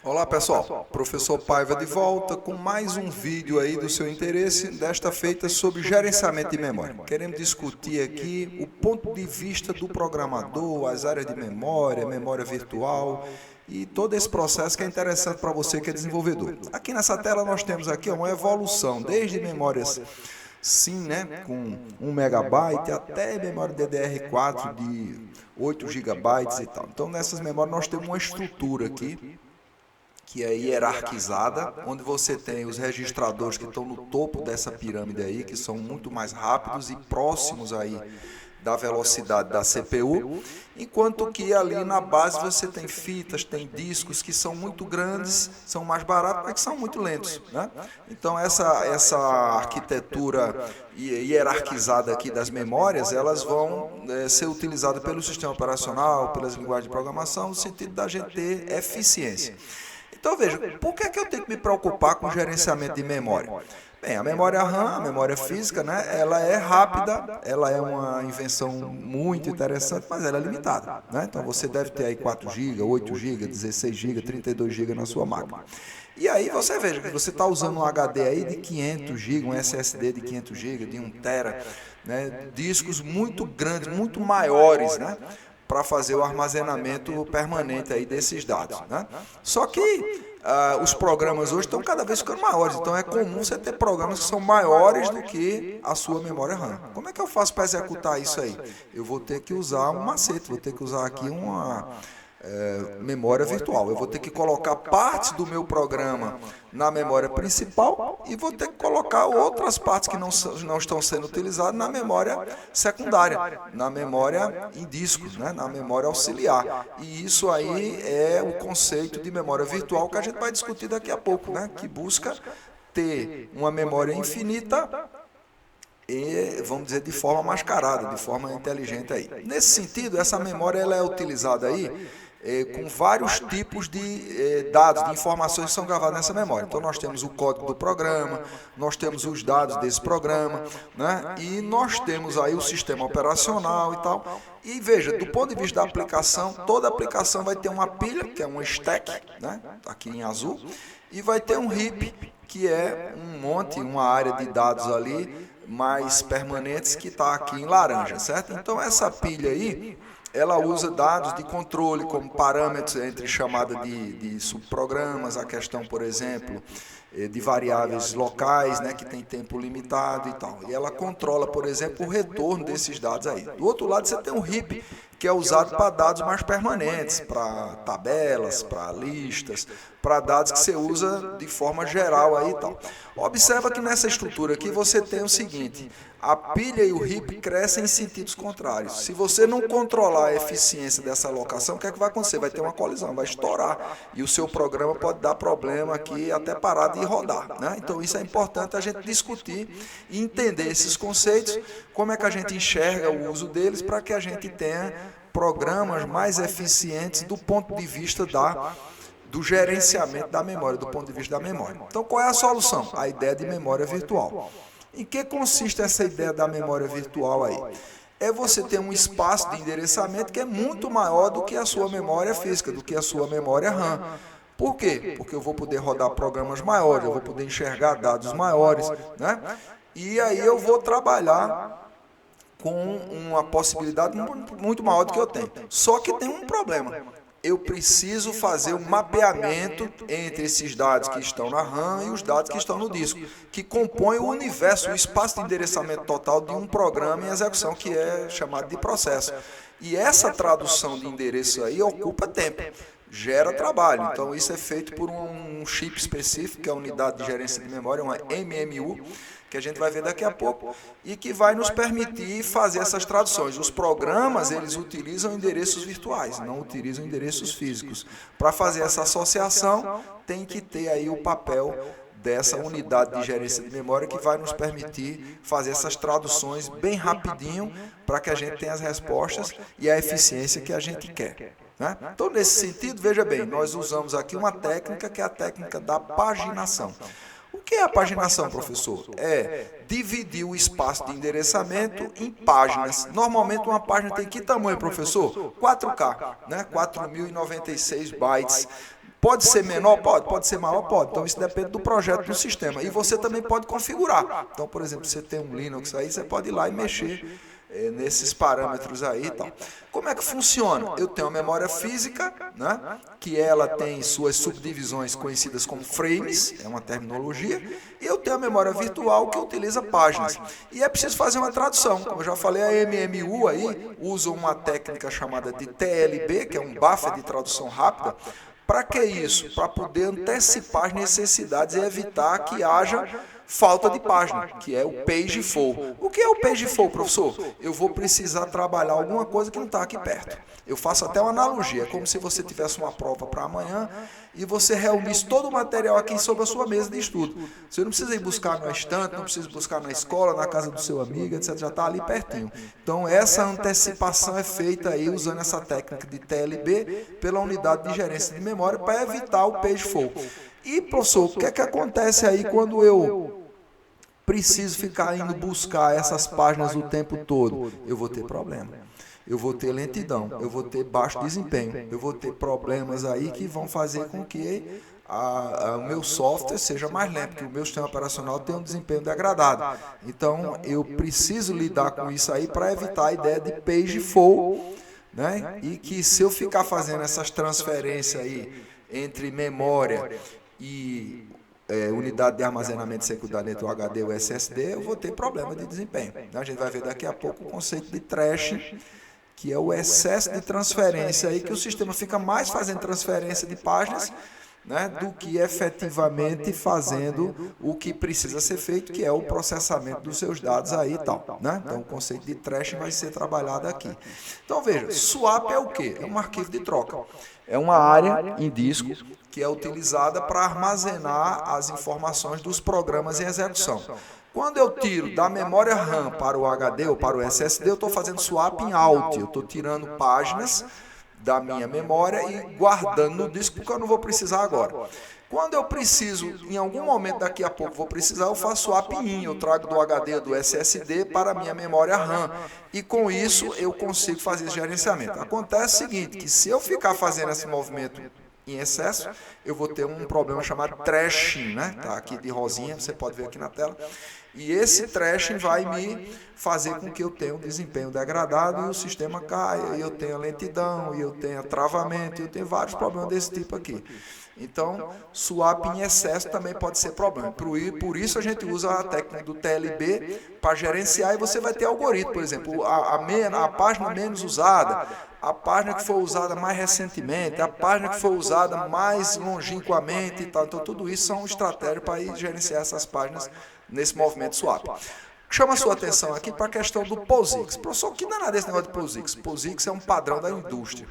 Olá pessoal, professor Paiva de volta com mais um vídeo aí do seu interesse, desta feita sobre gerenciamento de memória. Queremos discutir aqui o ponto de vista do programador, as áreas de memória, memória virtual e todo esse processo que é interessante para você que é desenvolvedor. Aqui nessa tela nós temos aqui uma evolução, desde memórias SIM, né, com 1 megabyte até memória DDR4 de 8 gigabytes e tal. Então nessas memórias nós temos uma estrutura aqui que é hierarquizada, onde você tem os registradores que estão no topo dessa pirâmide aí, que são muito mais rápidos e próximos aí da velocidade da CPU, enquanto que ali na base você tem fitas, tem discos que são muito grandes, são mais baratos, mas que são muito lentos, né? Então essa arquitetura hierarquizada aqui das memórias, elas vão ser utilizadas pelo sistema operacional, pelas linguagens de programação, no sentido da gente ter eficiência. Então veja, por que é que eu tenho que me preocupar com o gerenciamento de memória? Bem, a memória RAM, a memória física, né, ela é rápida, ela é uma invenção muito interessante, mas ela é limitada, né? Então você deve ter aí 4 GB, 8 GB, 16 GB, 32 GB na sua máquina. E aí você veja que você está usando um HD aí de 500 GB, um SSD de 500 GB, de 1 TB, né, discos muito grandes, muito maiores, né, para fazer o armazenamento permanente aí desses dados, né? Só que os programas hoje estão cada vez ficando maiores, então é comum você ter programas que são maiores do que a sua memória RAM. Como é que eu faço para executar isso aí? Eu vou ter que usar um macete, vou ter que usar aqui uma memória virtual. Eu vou ter que colocar partes do meu programa na memória principal e vou ter que colocar outras partes que não estão sendo utilizadas na memória secundária, na memória em discos, né? Na memória auxiliar. E isso aí é o conceito de memória virtual que a gente vai discutir daqui a pouco, né? Que busca ter uma memória infinita e, vamos dizer, de forma mascarada, de forma inteligente aí. Nesse sentido, essa memória ela é utilizada aí com vários tipos de dados, de informações que são gravadas nessa memória. Então nós temos o código do programa, nós temos os dados desse programa, né? E nós temos aí o sistema operacional e tal. E veja, do ponto de vista da aplicação, toda aplicação vai ter uma pilha, que é um stack, né? Aqui em azul, e vai ter um heap, que é um monte, uma área de dados ali, mais permanentes, que está aqui em laranja, certo? Então essa pilha aí, ela usa dados de controle como parâmetros entre chamada de subprogramas, a questão, por exemplo, de variáveis locais, né, que tem tempo limitado e tal. E ela controla, por exemplo, o retorno desses dados aí. Do outro lado, você tem um heap, que é usado para dados mais permanentes, para tabelas, para listas, para dados que você usa de forma geral aí e tal. Observa que nessa estrutura aqui você tem o seguinte: a pilha e o heap crescem em sentidos contrários. Se você não controlar a eficiência dessa alocação, o que é que vai acontecer? Vai ter uma colisão, vai estourar. E o seu programa pode dar problema aqui até parar de rodar, né? Então isso é importante a gente discutir e entender esses conceitos, como é que a gente enxerga o uso deles para que a gente tenha programas mais eficientes do ponto de vista do gerenciamento da memória, do ponto de vista da memória. Então qual é a solução? A ideia de memória virtual. Em que consiste essa ideia da memória virtual aí? É você ter um espaço de endereçamento que é muito maior do que a sua memória física, do que a sua memória RAM. Por quê? Porque eu vou poder rodar programas maiores, eu vou poder enxergar dados maiores, né? E aí eu vou trabalhar com uma possibilidade muito maior do que eu tenho. Só que tem um problema. Eu preciso fazer um mapeamento entre esses dados que estão na RAM e os dados que estão no disco, que compõem o universo, o espaço de endereçamento total de um programa em execução, que é chamado de processo. E essa tradução de endereço aí ocupa tempo, gera trabalho. Então isso é feito por um chip específico, que é a unidade de gerência de memória, uma MMU, que a gente vai ver daqui a pouco, e que vai nos permitir fazer essas traduções. Os programas, eles utilizam endereços virtuais, não utilizam endereços físicos. Para fazer essa associação, tem que ter aí o papel dessa unidade de gerência de memória, que vai nos permitir fazer essas traduções bem rapidinho, para que a gente tenha as respostas e a eficiência que a gente quer, né? Então, nesse sentido, veja bem, nós usamos aqui uma técnica, que é a técnica da paginação. O que é a paginação, professor? É dividir o espaço de endereçamento em páginas. Normalmente uma página tem que tamanho, professor? 4K, né? 4.096 bytes. Pode ser menor? Pode ser maior? Pode. Então isso depende do projeto do sistema. E você também pode configurar. Então, por exemplo, você tem um Linux aí, você pode ir lá e mexer nesses parâmetros aí e tal. Como é que funciona? Eu tenho a memória física, né, que ela tem suas subdivisões conhecidas como frames, é uma terminologia, e eu tenho a memória virtual que utiliza páginas. E é preciso fazer uma tradução. Como eu já falei, a MMU aí usa uma técnica chamada de TLB, que é um buffer de tradução rápida. Para que isso? Para poder antecipar as necessidades e evitar que haja falta de página, que é o page fall. O que é o page fall, professor? Eu vou precisar trabalhar alguma coisa que não está aqui perto. Eu faço até uma analogia, é como se você tivesse uma prova para amanhã e você reunisse todo o material aqui sobre a sua mesa de estudo. Você não precisa ir buscar na estante, não precisa buscar na escola, na casa do seu amigo, etc. Já está ali pertinho. Então, essa antecipação é feita aí usando essa técnica de TLB pela unidade de gerência de memória para evitar o page fall. E, professor, o que é que acontece aí quando eu preciso ficar indo buscar essas páginas o tempo todo? Eu vou ter problema. Eu vou ter lentidão, eu vou ter baixo desempenho, eu vou ter problemas aí que vão fazer com que o meu software seja mais lento, porque o meu sistema operacional tem um desempenho degradado. Então, eu preciso lidar com isso aí para evitar a ideia de page fall, né? E que se eu ficar fazendo essas transferências aí entre memória e unidade de armazenamento secundário entre o HD e o SSD, eu vou ter problema de desempenho. A gente vai ver daqui a pouco o conceito de thrash, que é o excesso de transferência aí, que o sistema fica mais fazendo transferência de páginas, né, do que efetivamente fazendo o que precisa ser feito, que é o processamento dos seus dados aí e tal, né? Então o conceito de thrash vai ser trabalhado aqui. Então veja, swap é o quê? É um arquivo de troca. É uma área em disco que é utilizada para armazenar as informações dos programas em execução. Quando eu tiro da memória RAM para o HD ou para o SSD, eu estou fazendo swap em alt, eu estou tirando páginas da minha memória e guardando no disco, porque eu não vou precisar agora. Quando eu preciso, em algum momento daqui a pouco vou precisar, eu faço swap in, eu trago do HD ou do SSD para a minha memória RAM. E com isso eu consigo fazer esse gerenciamento. Acontece o seguinte, que se eu ficar fazendo esse movimento em excesso, eu vou ter um problema chamado thrashing, né? Tá aqui de rosinha, você pode ver aqui na tela. E esse thrashing vai me fazer com que eu tenha um desempenho degradado e o sistema caia, e eu tenha lentidão, e eu tenha travamento, e eu tenho vários problemas desse tipo aqui. Então, swap em excesso também pode ser problema. Por isso a gente usa a técnica do TLB para gerenciar, e você vai ter algoritmo, por exemplo, a página menos usada, a página que foi usada mais recentemente, a página que foi usada mais longínquamente e tal. Então, tudo isso são estratégias para ir gerenciar essas páginas nesse movimento swap. Chama a sua atenção aqui para a questão do POSIX. Professor, o que danado é esse negócio de POSIX? POSIX é um padrão da indústria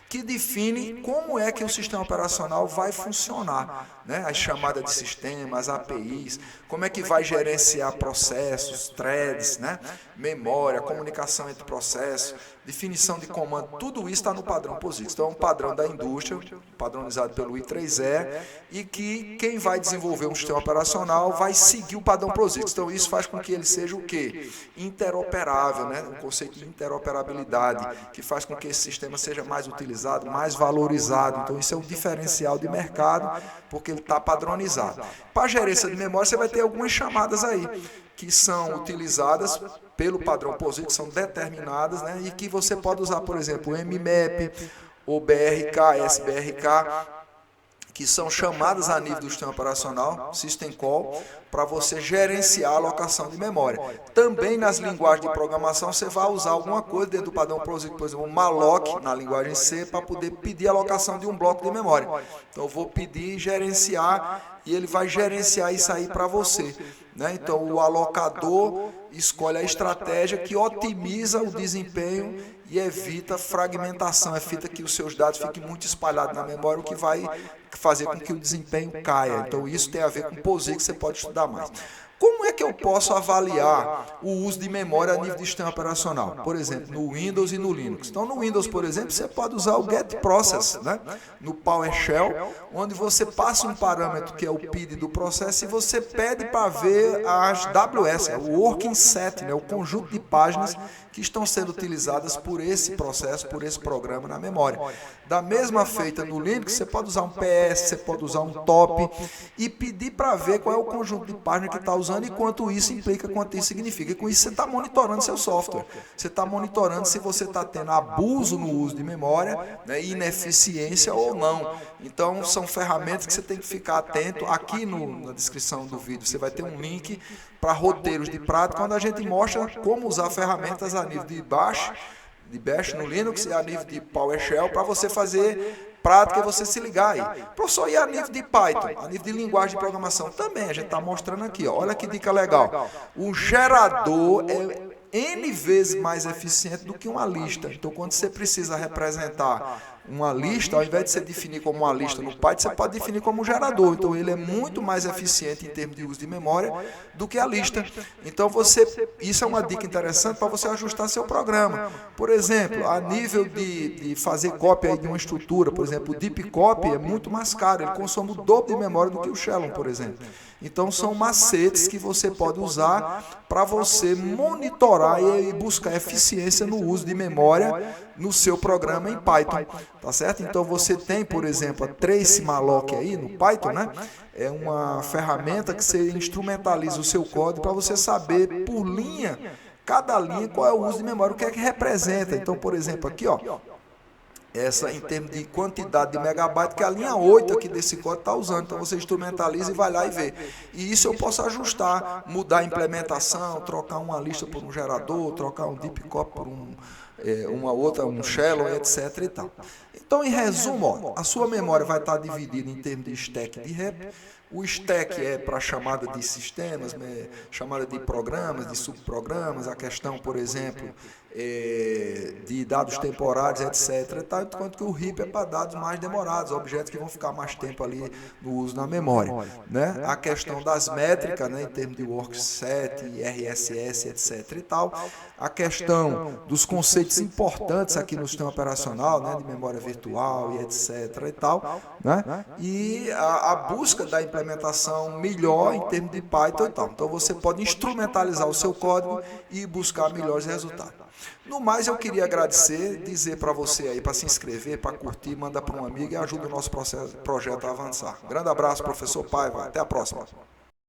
que define como é que o sistema operacional vai funcionar, né? As chamadas de sistema, as APIs, como é que vai gerenciar processos, threads, né? Memória, comunicação entre processos, definição de comando, tudo isso está no padrão POSIX. Então é um padrão da indústria, padronizado pelo I3E, e que quem vai desenvolver um sistema operacional vai seguir o padrão POSIX. Então isso faz com que ele seja o quê? Interoperável, né? Um conceito de interoperabilidade, que faz com que esse sistema seja mais utilizado, mais valorizado. Então isso é um diferencial de mercado, porque ele está padronizado. Para a gerência de memória, você vai ter algumas chamadas aí, que são utilizadas pelo padrão POSIX, que são determinadas, né, e que você pode usar, por exemplo, o mmap, o BRK, SBRK, que são chamadas a nível do sistema operacional, System Call, para você gerenciar a alocação de memória. Também nas linguagens de programação, você vai usar alguma coisa dentro do padrão POSIX, por exemplo, um malloc na linguagem C, para poder pedir a alocação de um bloco de memória. Então, eu vou pedir, gerenciar, e ele vai gerenciar isso aí para você, né? Então, o alocador escolhe a estratégia que otimiza o desempenho e evita fragmentação, evita que os seus dados fiquem muito espalhados na memória, o que vai fazer com que o desempenho caia. Então, isso tem a ver com POSIX, você pode estudar mais. Como é que eu posso avaliar o uso de memória a nível de sistema operacional? Por exemplo, no Windows e no Linux. Então, no Windows, por exemplo, você pode usar o getProcess, né? No PowerShell, onde você passa um parâmetro que é o PID do processo e você pede para ver as WS, o Working Set, né? O conjunto de páginas que estão sendo utilizadas por esse processo, por esse programa na memória. Da mesma feita no Linux, você pode usar um PS, você pode usar um top e pedir para ver qual é o conjunto de páginas que está usando e quanto isso implica, quanto isso significa. E com isso você está monitorando seu software. Você está monitorando se você está tendo abuso no uso de memória, né, ineficiência ou não. Então, são ferramentas que você tem que ficar atento. Aqui na descrição do vídeo você vai ter um link para roteiros de prática, onde a gente mostra como usar ferramentas a nível de Bash no Linux e a nível de PowerShell para você fazer prática e você se ligar aí. Professor, e a nível de Python, a nível de linguagem de programação também, a gente está mostrando aqui, ó. Olha que dica legal. O gerador é N vezes mais eficiente do que uma lista. Então, quando você precisa representar uma lista, ao invés de você definir como uma lista no Python, você pode definir como um gerador. Então, ele é muito mais eficiente em termos de uso de memória do que a lista. Então, isso é uma dica interessante para você ajustar seu programa. Por exemplo, a nível de fazer cópia de uma estrutura, por exemplo, o Deep Copy é muito mais caro, ele consome o dobro de memória do que o Shellon, por exemplo. Então, são macetes que você pode usar para você monitorar e buscar eficiência no uso de memória no seu programa em Python, tá certo? Então, você tem, por exemplo, a tracemalloc aí no Python, né? É uma ferramenta que você instrumentaliza o seu código para você saber por linha, cada linha, qual é o uso de memória, o que é que representa. Então, por exemplo, aqui, ó, essa em termos de quantidade de megabyte que a linha 8 aqui desse código está usando. Então você instrumentaliza e vai lá e vê. E isso eu posso ajustar, mudar a implementação, trocar uma lista por um gerador, trocar um deep copy por uma outra, um Shellon, etc. e tal. Então, em resumo, ó, a sua memória vai estar dividida em termos de stack de rep. O stack é para chamada de sistemas, chamada de programas, de subprogramas, a questão, por exemplo, de dados temporários, etc. Enquanto que o RIP é para dados mais demorados, objetos que vão ficar mais tempo ali no uso na memória. Né? A questão das métricas, né, em termos de workset, RSS, etc. e tal. A questão dos conceitos importantes aqui no sistema operacional, né, de memória virtual e etc. e tal. Né? E a busca da implementação melhor em termos de Python e tal. Então você pode instrumentalizar o seu código e buscar melhores resultados. No mais, eu queria agradecer, dizer para você aí, para se inscrever, para curtir, mandar para um amigo e ajuda o nosso projeto a avançar. Grande abraço, professor Paiva. Até a próxima.